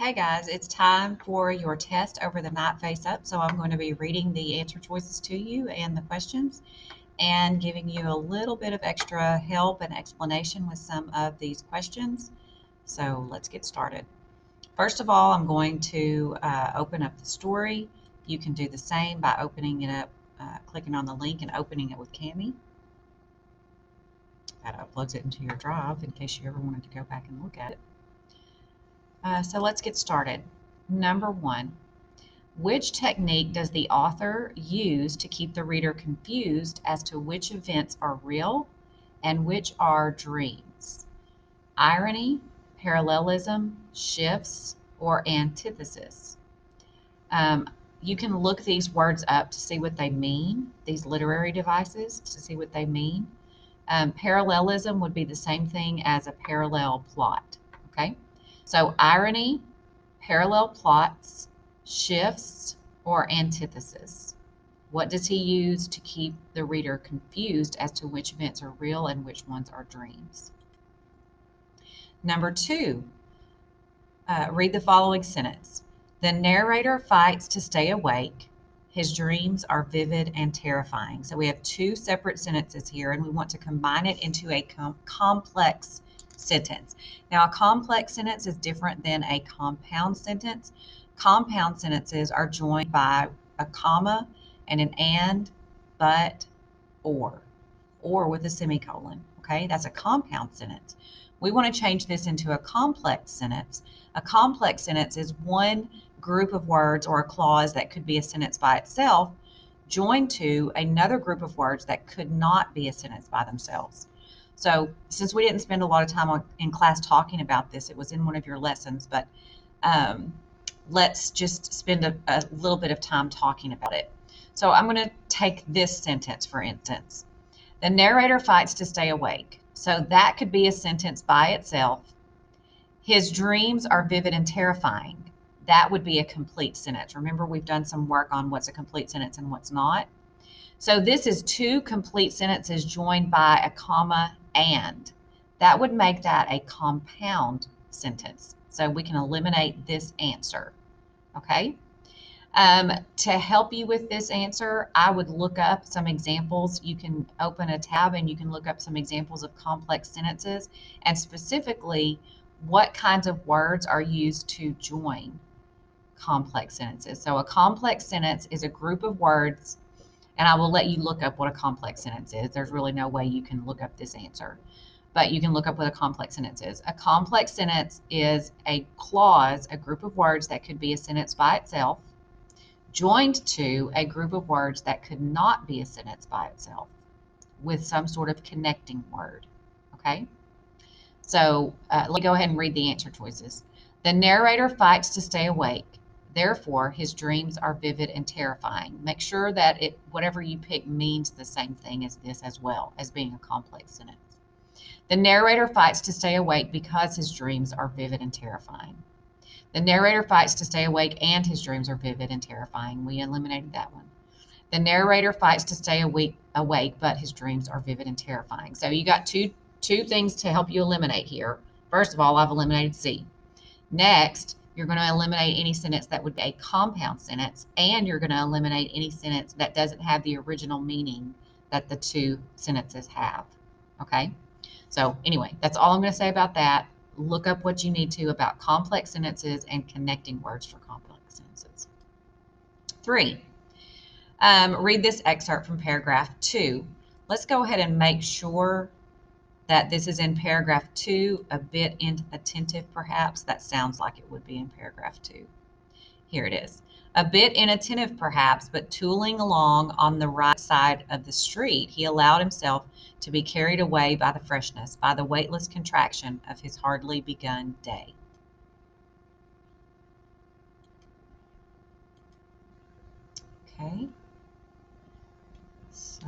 Hey guys, it's time for your test over the night face up. So I'm going to be reading the answer choices to you and the questions and giving you a little bit of extra help and explanation with some of these questions. So let's get started. First of all, I'm going to open up the story. You can do the same by opening it up, clicking on the link and opening it with Cami. That uploads it into your drive in case you ever wanted to go back and look at it. So let's get started. Number 1, which technique does the author use to keep the reader confused as to which events are real and which are dreams? Irony, parallelism, shifts, or antithesis? You can look these words up to see what they mean, these literary devices, to see what they mean. Parallelism would be the same thing as a parallel plot, okay? So irony, parallel plots, shifts, or antithesis. What does he use to keep the reader confused as to which events are real and which ones are dreams? Number 2, read the following sentence. The narrator fights to stay awake. His dreams are vivid and terrifying. So we have 2 separate sentences here, and we want to combine it into a complex sentence. Now, a complex sentence is different than a compound sentence. Compound sentences are joined by a comma and an and, but, or with a semicolon. Okay, that's a compound sentence. We want to change this into a complex sentence. A complex sentence is one group of words or a clause that could be a sentence by itself joined to another group of words that could not be a sentence by themselves. So since we didn't spend a lot of time in class talking about this, it was in one of your lessons, but let's just spend a little bit of time talking about it. So I'm going to take this sentence, for instance. The narrator fights to stay awake. So that could be a sentence by itself. His dreams are vivid and terrifying. That would be a complete sentence. Remember, we've done some work on what's a complete sentence and what's not. So this is 2 complete sentences joined by a comma and. That would make that a compound sentence. So we can eliminate this answer. Okay? To help you with this answer, I would look up some examples. You can open a tab and you can look up some examples of complex sentences, and specifically what kinds of words are used to join complex sentences. So a complex sentence is a group of words, and I will let you look up what a complex sentence is. There's really no way you can look up this answer, but you can look up what a complex sentence is. A complex sentence is a clause, a group of words that could be a sentence by itself, joined to a group of words that could not be a sentence by itself with some sort of connecting word. Okay? So let me go ahead and read the answer choices. The narrator fights to stay awake. Therefore, his dreams are vivid and terrifying. Make sure that whatever you pick means the same thing as this as well, as being a complex sentence. The narrator fights to stay awake because his dreams are vivid and terrifying. The narrator fights to stay awake and his dreams are vivid and terrifying. We eliminated that one. The narrator fights to stay awake, but his dreams are vivid and terrifying. So you got two things to help you eliminate here. First of all, I've eliminated C. Next, you're going to eliminate any sentence that would be a compound sentence, and you're going to eliminate any sentence that doesn't have the original meaning that the 2 sentences have. Okay? So anyway, that's all I'm going to say about that. Look up what you need to about complex sentences and connecting words for complex sentences. 3, read this excerpt from paragraph 2. Let's go ahead and make sure that this is in paragraph 2, a bit inattentive perhaps. That sounds like it would be in paragraph 2. Here it is. A bit inattentive perhaps, but tooling along on the right side of the street, he allowed himself to be carried away by the freshness, by the weightless contraction of his hardly begun day. Okay. So,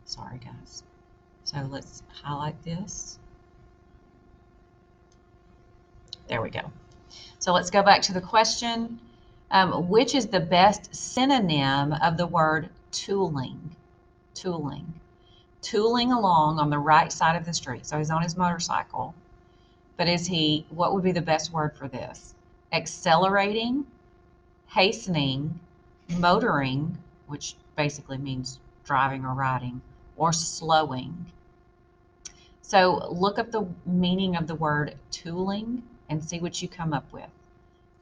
sorry guys. So let's highlight this. There we go. So let's go back to the question. Which is the best synonym of the word tooling? Tooling. tooling along on the right side of the street. So he's on his motorcycle. But what would be the best word for this? Accelerating, hastening, motoring, which basically means driving or riding, or slowing. So look up the meaning of the word tooling and see what you come up with.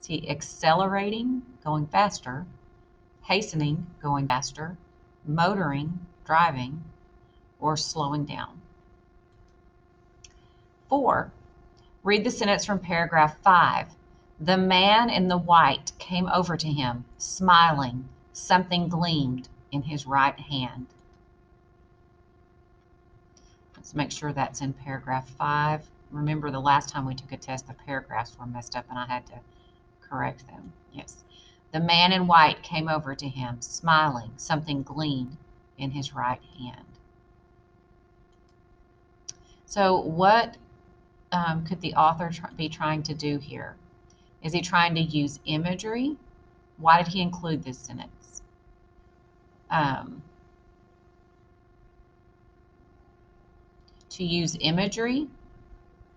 See, accelerating, going faster, hastening, going faster, motoring, driving, or slowing down. 4. Read the sentence from paragraph 5. The man in the white came over to him, smiling. Something gleamed in his right hand. Let's make sure that's in paragraph 5. Remember the last time we took a test, the paragraphs were messed up and I had to correct them. Yes. The man in white came over to him, smiling. Something gleamed in his right hand. So what could the author be trying to do here? Is he trying to use imagery? Why did he include this sentence? To use imagery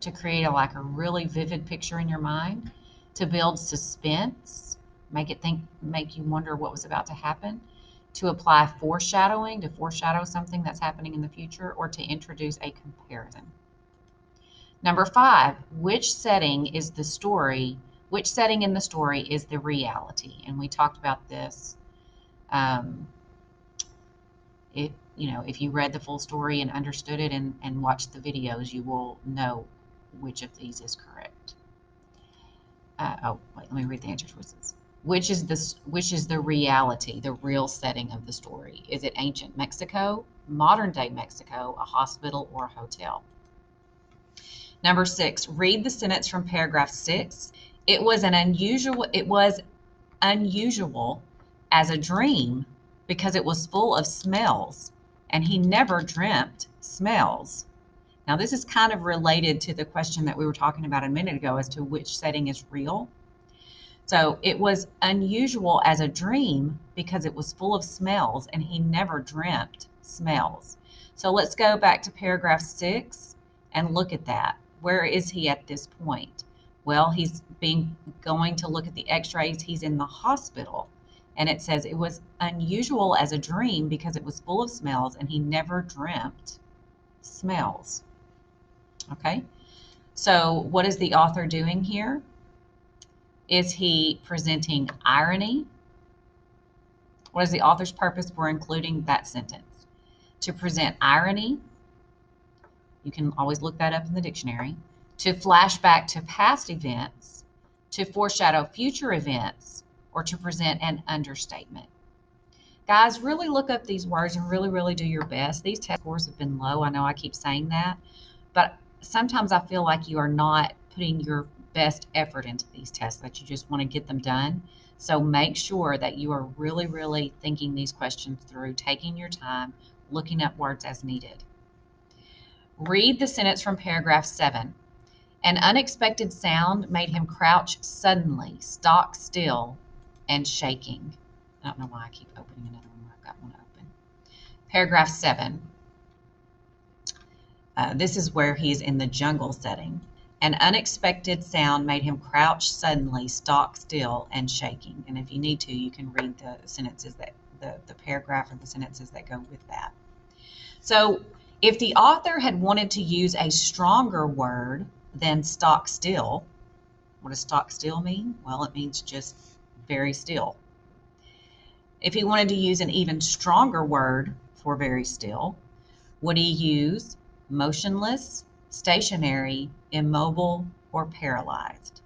to create a really vivid picture in your mind, to build suspense, make you wonder what was about to happen, to apply foreshadowing, to foreshadow something that's happening in the future, or to introduce a comparison. Number 5, which setting in the story is the reality? And we talked about this. If you read the full story and understood it and watched the videos, you will know which of these is correct. Let me read the answer choices. Which is the reality, the real setting of the story? Is it ancient Mexico, modern day Mexico, a hospital, or a hotel? Number 6, read the sentence from paragraph 6. It was unusual as a dream because it was full of smells, and he never dreamt smells. Now, this is kind of related to the question that we were talking about a minute ago as to which setting is real. So it was unusual as a dream because it was full of smells, and he never dreamt smells. So let's go back to paragraph 6 and look at that. Where is he at this point? Well, he's going to look at the x-rays. He's in the hospital. And it says it was unusual as a dream because it was full of smells and he never dreamt smells. Okay, so what is the author doing here? Is he presenting irony? What is the author's purpose for including that sentence? To present irony. You can always look that up in the dictionary. To flash back to past events, to foreshadow future events, or to present an understatement. Guys, really look up these words and really, really do your best. These test scores have been low. I know I keep saying that, but sometimes I feel like you are not putting your best effort into these tests, that you just want to get them done. So make sure that you are really, really thinking these questions through, taking your time, looking up words as needed. Read the sentence from paragraph 7. An unexpected sound made him crouch suddenly, stock still, and shaking. I don't know why I keep opening another one where I've got one open. Paragraph 7. This is where he's in the jungle setting. An unexpected sound made him crouch suddenly, stock still, and shaking. And if you need to, you can read the sentences the paragraph or the sentences that go with that. So if the author had wanted to use a stronger word than stock still, what does stock still mean? Well, it means just very still. If he wanted to use an even stronger word for very still, would he use motionless, stationary, immobile, or paralyzed?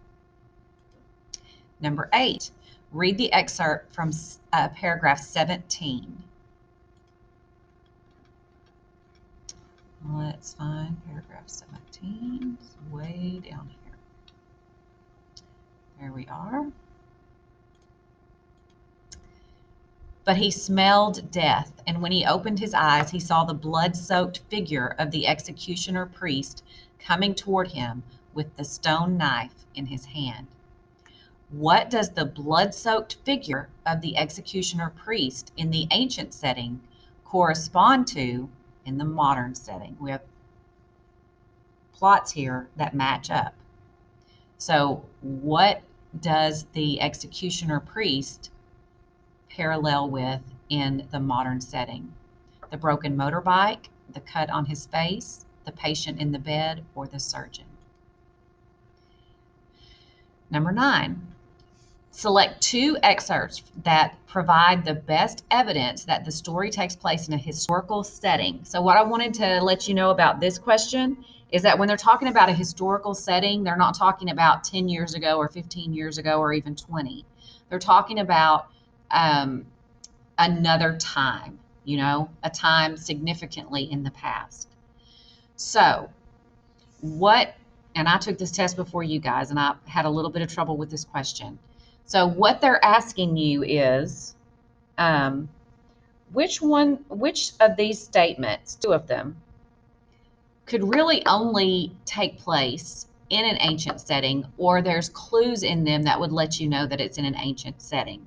Number 8, read the excerpt from paragraph 17. Let's find paragraph 17. It's way down here. There we are. But he smelled death, and when he opened his eyes, he saw the blood-soaked figure of the executioner priest coming toward him with the stone knife in his hand. What does the blood-soaked figure of the executioner priest in the ancient setting correspond to in the modern setting. We have plots here that match up. So what does the executioner priest parallel with in the modern setting? The broken motorbike, the cut on his face, the patient in the bed, or the surgeon? Number 9, select 2 excerpts that provide the best evidence that the story takes place in a historical setting. So what I wanted to let you know about this question is that when they're talking about a historical setting, they're not talking about 10 years ago or 15 years ago or even 20. They're talking about another time, a time significantly in the past. So and I took this test before you guys, and I had a little bit of trouble with this question. So what they're asking you is, which of these statements, 2 of them, could really only take place in an ancient setting, or there's clues in them that would let you know that it's in an ancient setting.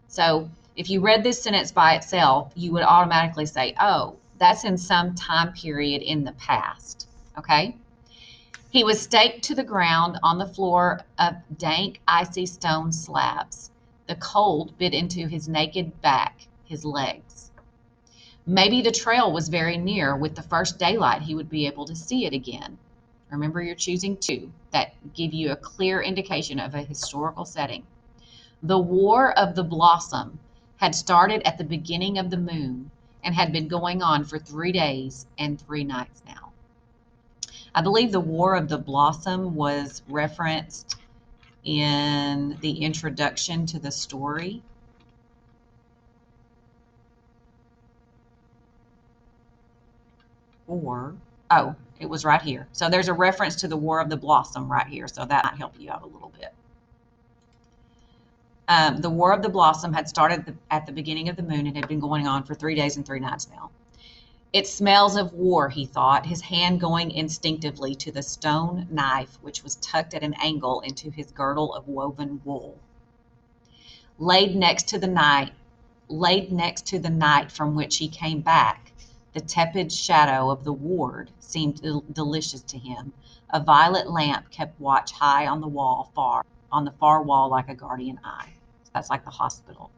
So if you read this sentence by itself, you would automatically say, oh, that's in some time period in the past, okay? He was staked to the ground on the floor of dank, icy stone slabs. The cold bit into his naked back, his legs. Maybe the trail was very near. With the first daylight, he would be able to see it again. Remember, you're choosing 2 that give you a clear indication of a historical setting. The War of the Blossom had started at the beginning of the moon and had been going on for 3 days and 3 nights now. I believe the War of the Blossom was referenced in the introduction to the story. It was right here. So there's a reference to the War of the Blossom right here, so that might help you out a little bit. The War of the Blossom had started at the beginning of the moon and had been going on for 3 days and 3 nights now. It smells of war, he thought, his hand going instinctively to the stone knife, which was tucked at an angle into his girdle of woven wool. Laid next to the night from which he came back, the tepid shadow of the ward seemed delicious to him. A violet lamp kept watch high on the far wall like a guardian eye. That's like the hospital.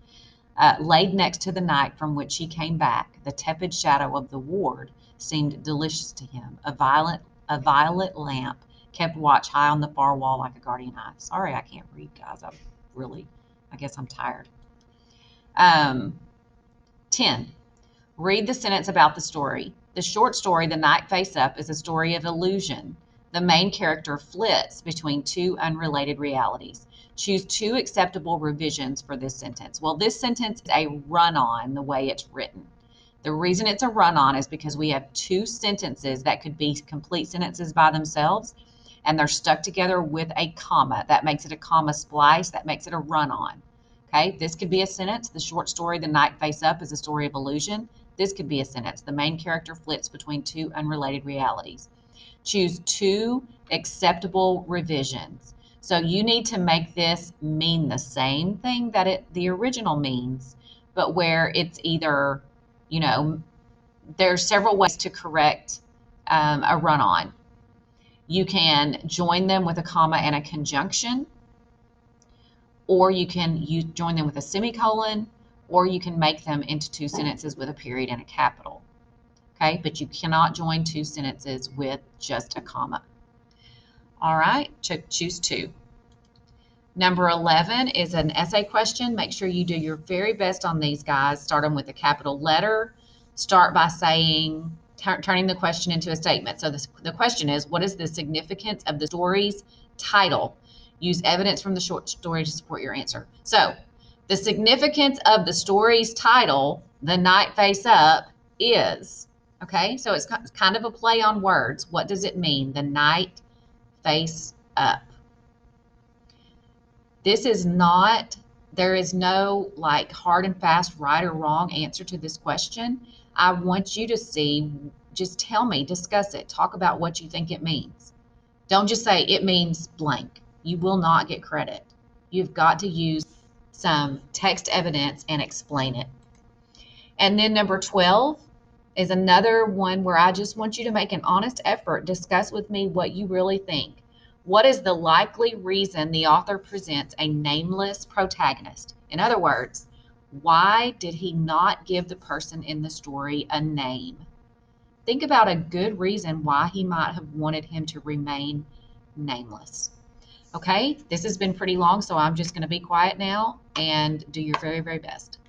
Laid next to the night from which he came back, the tepid shadow of the ward seemed delicious to him. A violet lamp kept watch high on the far wall like a guardian eye. Sorry, I can't read, guys. I guess I'm tired. 10. Read the sentence about the story. The short story, The Night Face Up, is a story of illusion. The main character flits between 2 unrelated realities. Choose 2 acceptable revisions for this sentence. Well, this sentence is a run-on the way it's written. The reason it's a run-on is because we have 2 sentences that could be complete sentences by themselves, and they're stuck together with a comma. That makes it a comma splice. That makes it a run-on. Okay, this could be a sentence. The short story, The Night Face Up, is a story of illusion. This could be a sentence. The main character flits between 2 unrelated realities. Choose 2 acceptable revisions. So you need to make this mean the same thing that the original means, but where it's either, there's several ways to correct a run-on. You can join them with a comma and a conjunction, or you can join them with a semicolon, or you can make them into 2 sentences with a period and a capital. Okay, but you cannot join 2 sentences with just a comma. All right, choose 2. Number 11 is an essay question. Make sure you do your very best on these, guys. Start them with a capital letter. Start by saying, turning the question into a statement. So the question is, what is the significance of the story's title? Use evidence from the short story to support your answer. So the significance of the story's title, The Night Face Up, is, okay, so it's kind of a play on words. What does it mean? The night face up. There is no like hard and fast right or wrong answer to this question. I want you to just tell me, discuss it, talk about what you think it means. Don't just say it means blank. You will not get credit. You've got to use some text evidence and explain it. And then number 12, is another one where I just want you to make an honest effort. Discuss with me what you really think. What is the likely reason the author presents a nameless protagonist? In other words, why did he not give the person in the story a name? Think about a good reason why he might have wanted him to remain nameless. Okay, this has been pretty long, so I'm just going to be quiet now and do your very, very best.